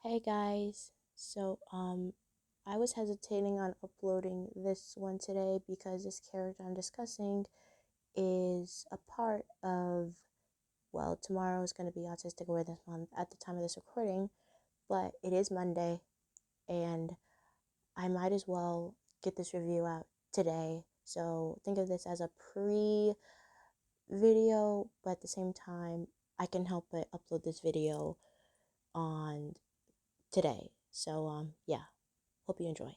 Hey guys, I was hesitating on uploading this one today because this character I'm discussing is a part of, tomorrow is going to be Autistic Awareness Month at the time of this recording, but it is Monday and I might as well get this review out today. So think of this as a pre video, but at the same time, I can help but upload this video on today. Yeah. Hope you enjoy.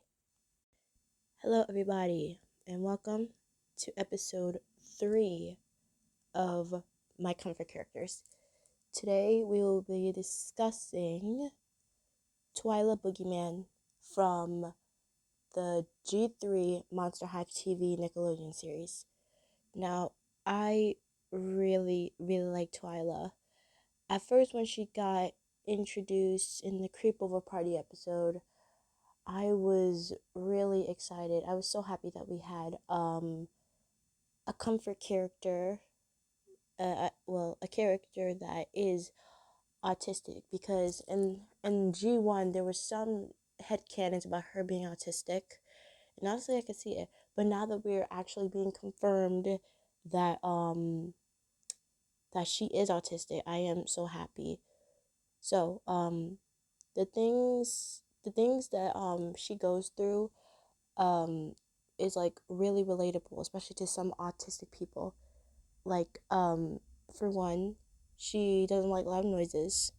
Hello, everybody, and welcome to episode 3 of my comfort characters. Today, we will be discussing Twyla Boogeyman from the G3 Monster High TV Nickelodeon series. Now, I really, really like Twyla. At first, when she got introduced in the Creepover Party episode, I was really excited. I was so happy that we had a comfort character, a character that is autistic, because in G1 there was some headcanons about her being autistic. And honestly I could see it. But now that we're actually being confirmed that that she is autistic, I am so happy. So, the things that she goes through um is like really relatable, especially to some autistic people. Like for one, she doesn't like loud noises.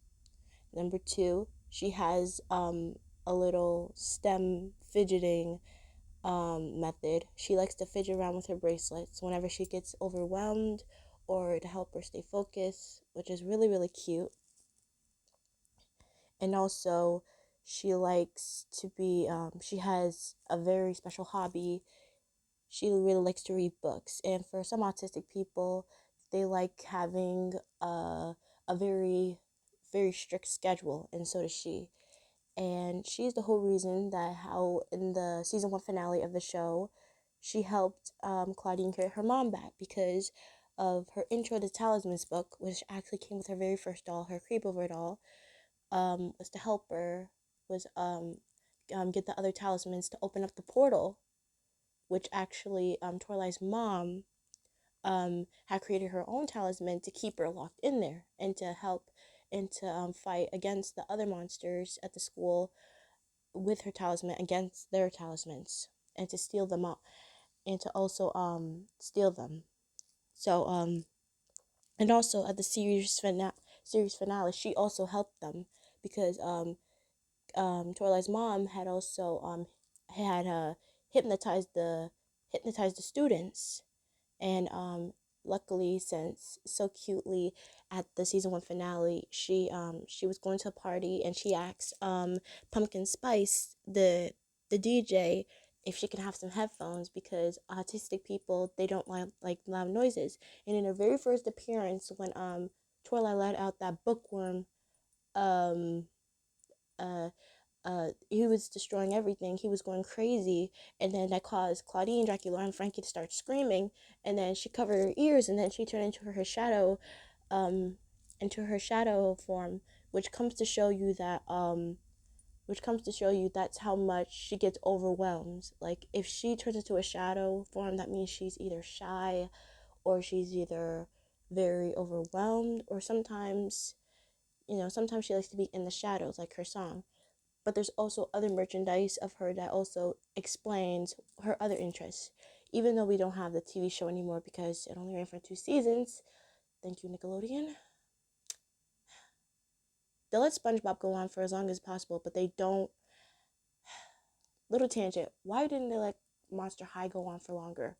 Number two, she has a little stem fidgeting method. She likes to fidget around with her bracelets whenever she gets overwhelmed or to help her stay focused, which is really really cute. And also she likes to be she has a very special hobby. She really likes to read books, and for some autistic people, they like having a very very strict schedule, and so does she. And she's the whole reason that how in the season 1 finale of the show, she helped Claudine get her mom back because of her intro to Talisman's book, which actually came with her very first doll, her Creepover doll. Was to help her was get the other talismans to open up the portal, which actually Torli's mom had created her own talisman to keep her locked in there and to help and to fight against the other monsters at the school with her talisman against their talismans, and to steal them out, and to also steal them. So and also at the series finale, she also helped them because Torli's mom had also had hypnotized the students. And luckily, since so cutely at the season 1 finale, she was going to a party and she asked Pumpkin Spice, the DJ, if she can have some headphones because autistic people, they don't like loud noises. And in her very first appearance, when Twilight let out that bookworm, um he was destroying everything. He was going crazy, and then that caused Claudine, Dracula, and Frankie to start screaming. And then she covered her ears, and then she turned um, into her shadow form, which comes to show you that that's how much she gets overwhelmed. Like if she turns into a shadow form, that means she's either shy, or she's either very overwhelmed, or sometimes she likes to be in the shadows, like her song. But there's also other merchandise of her that also explains her other interests. Even though we don't have the TV show anymore because it only ran for 2 seasons, thank you, Nickelodeon. They let SpongeBob go on for as long as possible, but they don't. Little tangent. Why didn't they let Monster High go on for longer?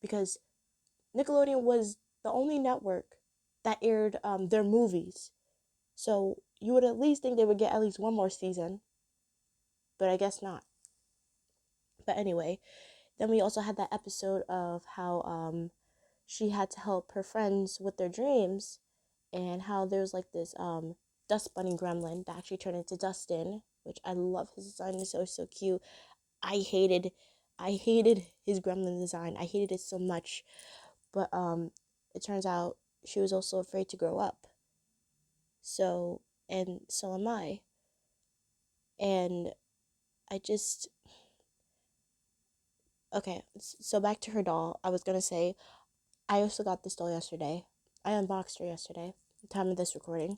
Because Nickelodeon was the only network that aired their movies. So you would at least think they would get at least one more season, but I guess not. But anyway, then we also had that episode of how she had to help her friends with their dreams, and how there's like this dust bunny gremlin that actually turned into Dustin, which I love. His design is so cute. I hated I hated his gremlin design. I hated it so much. But it turns out she was also afraid to grow up. So, and so am I. And I just, okay, so back to her doll. I was gonna say, I also got this doll yesterday. I unboxed her yesterday, the time of this recording.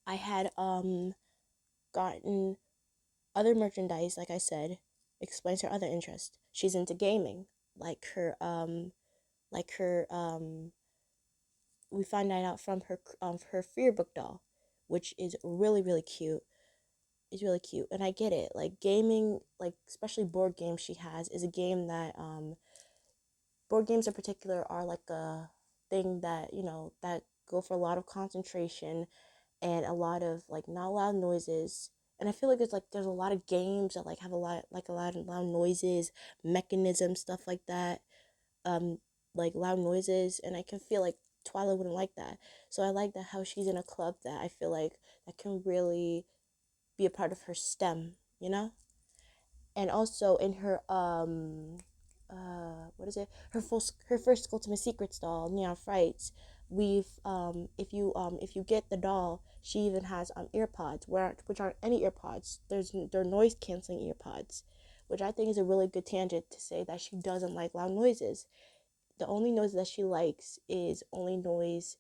I had gotten other merchandise, like I said, explains her other interest. She's into gaming, like her we find that out from her fear book doll, which is really cute. It's really cute, and I get it. Like gaming, like especially board games, she has is a game that board games in particular are like a thing that that go for a lot of concentration and a lot of like not loud noises. And I feel like there's a lot of games that like have a lot of loud noises, mechanisms, stuff like that. Um, like loud noises, and I can feel like Twyla wouldn't like that. So I like that how she's in a club that I feel like that can really be a part of her STEM, you know? And also in her what is it? Her first Ultimate Secrets doll, Neon Frights. We've if you get the doll, she even has earpods, which aren't any earpods. They're noise canceling earpods, which I think is a really good tangent to say that she doesn't like loud noises. The only noise that she likes is only noise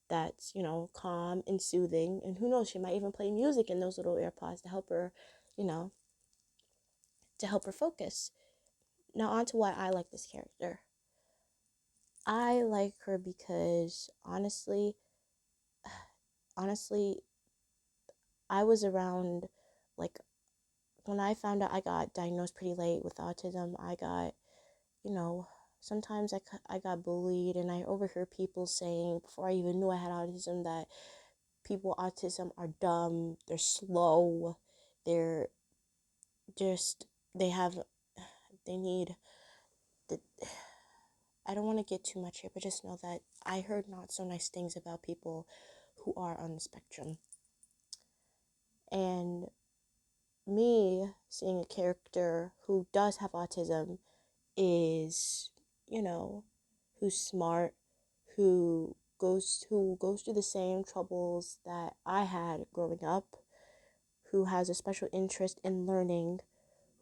that's, calm and soothing. And who knows, she might even play music in those little AirPods to help her, you know, to help her focus. Now, on to why I like this character. I like her because honestly, I was around, like, when I found out I got diagnosed pretty late with autism, I got, you know, sometimes I got bullied, and I overheard people saying before I even knew I had autism that people with autism are dumb, they're slow, they're just, they have, they need, the, I don't want to get too much here, but just know that I heard not so nice things about people who are on the spectrum. And me seeing a character who does have autism is, you know, who's smart, who goes through the same troubles that I had growing up, who has a special interest in learning,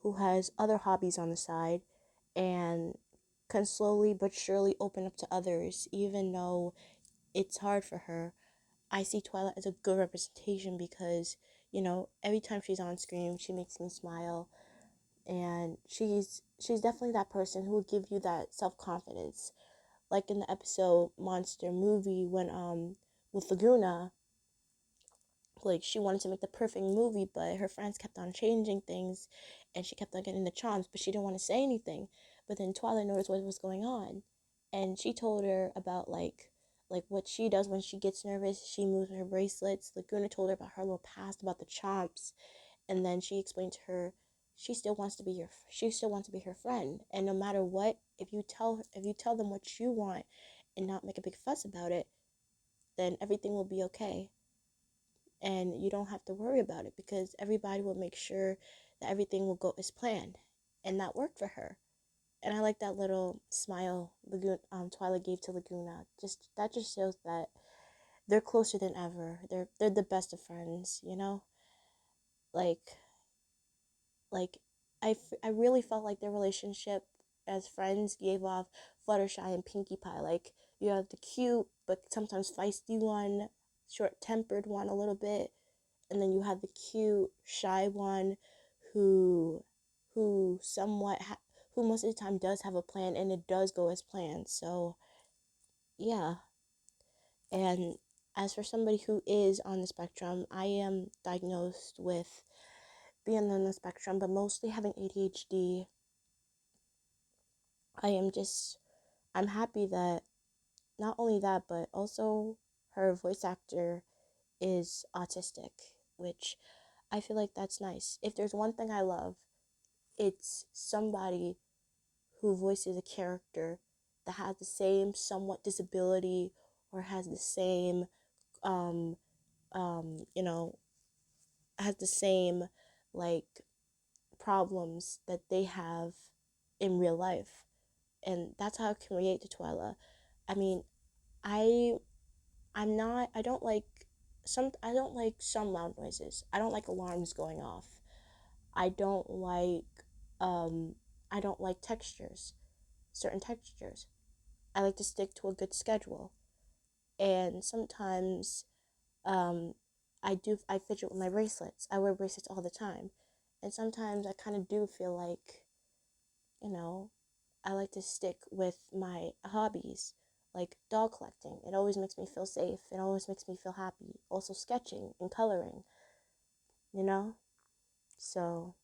who has other hobbies on the side, and can slowly but surely open up to others, even though it's hard for her. I see Twyla as a good representation because, every time she's on screen, she makes me smile, and she's definitely that person who will give you that self-confidence. Like in the episode Monster Movie when with Laguna, like she wanted to make the perfect movie, but her friends kept on changing things and she kept on getting the charms, but she didn't want to say anything. But then Twilight noticed what was going on, and she told her about like what she does when she gets nervous. She moves her bracelets. Laguna told her about her little past, about the chomps, and then she explained to her she still wants to be her friend, and no matter what, if you tell them what you want and not make a big fuss about it, then everything will be okay, and you don't have to worry about it because everybody will make sure that everything will go as planned. And that worked for her. And I like that little smile Twyla gave to Laguna. Just shows that they're closer than ever. They're the best of friends, you know? Like like I really felt like their relationship as friends gave off Fluttershy and Pinkie Pie. Like you have the cute but sometimes feisty one, short-tempered one a little bit, and then you have the cute shy one who who somewhat who most of the time does have a plan and it does go as planned. So yeah. And as for somebody who is on the spectrum, I am diagnosed with being on the spectrum but mostly having ADHD. I'm happy that not only that but also her voice actor is autistic, which I feel like that's nice. If there's one thing I love, it's somebody who voices a character that has the same somewhat disability or has the same um you know has the same like problems that they have in real life. And that's how I can relate to Twyla. I mean, I I don't like I don't like some loud noises. I don't like alarms going off. I don't like um I don't like textures, certain textures. I like to stick to a good schedule. And sometimes um I fidget with my bracelets. I wear bracelets all the time. And sometimes I kind of do feel like, you know, I like to stick with my hobbies, like dog collecting. It always makes me feel safe. It always makes me feel happy. Also sketching and coloring, you know? So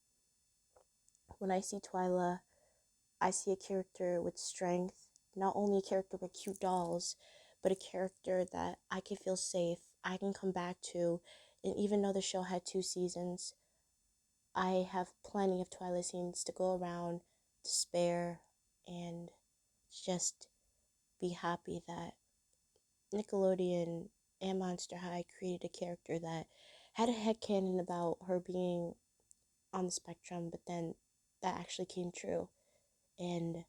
when I see Twyla, I see a character with strength, not only a character with cute dolls, but a character that I can feel safe, I can come back to. And even though the show had 2 seasons, I have plenty of Twyla scenes to go around, to spare, and just be happy that Nickelodeon and Monster High created a character that had a headcanon about her being on the spectrum, but then that actually came true. And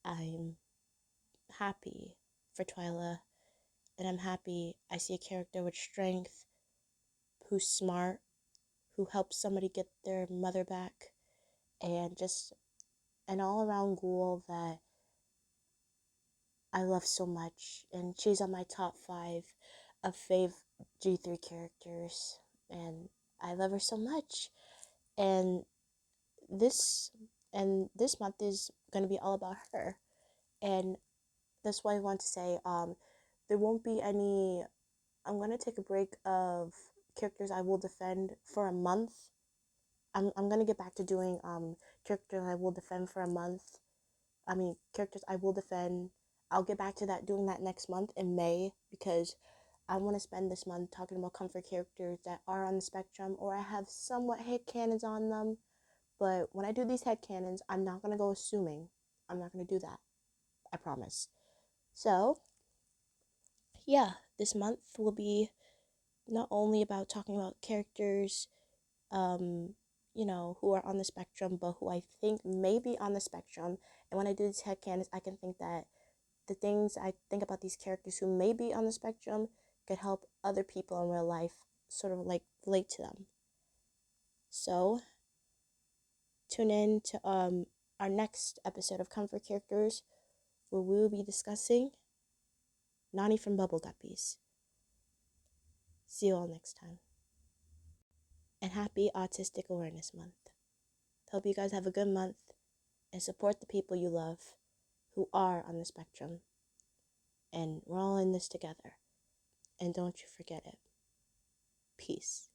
I'm happy for Twyla, and I'm happy I see a character with strength, who's smart, who helps somebody get their mother back, and just an all around ghoul that I love so much. And she's on my top 5 of fave G3 characters, and I love her so much. And this this month is going to be all about her, and that's why I want to say there won't be any. I'm gonna take a break of characters I will defend for a month. I'm gonna get back to doing characters I will defend for a month. I mean characters I will defend. I'll get back to that, doing that next month in May, because I want to spend this month talking about comfort characters that are on the spectrum or I have somewhat head canons on them. But when I do these head canons, I'm not gonna go assuming. I'm not gonna do that. I promise. So yeah, this month will be not only about talking about characters, um, who are on the spectrum, but who I think may be on the spectrum. And when I do these headcanons, I can think that the things I think about these characters who may be on the spectrum could help other people in real life sort of like relate to them. So tune in to our next episode of Comfort Characters, where we will be discussing Nani from Bubble Guppies. See you all next time. And happy Autistic Awareness Month. Hope you guys have a good month and support the people you love who are on the spectrum. And we're all in this together. And don't you forget it. Peace.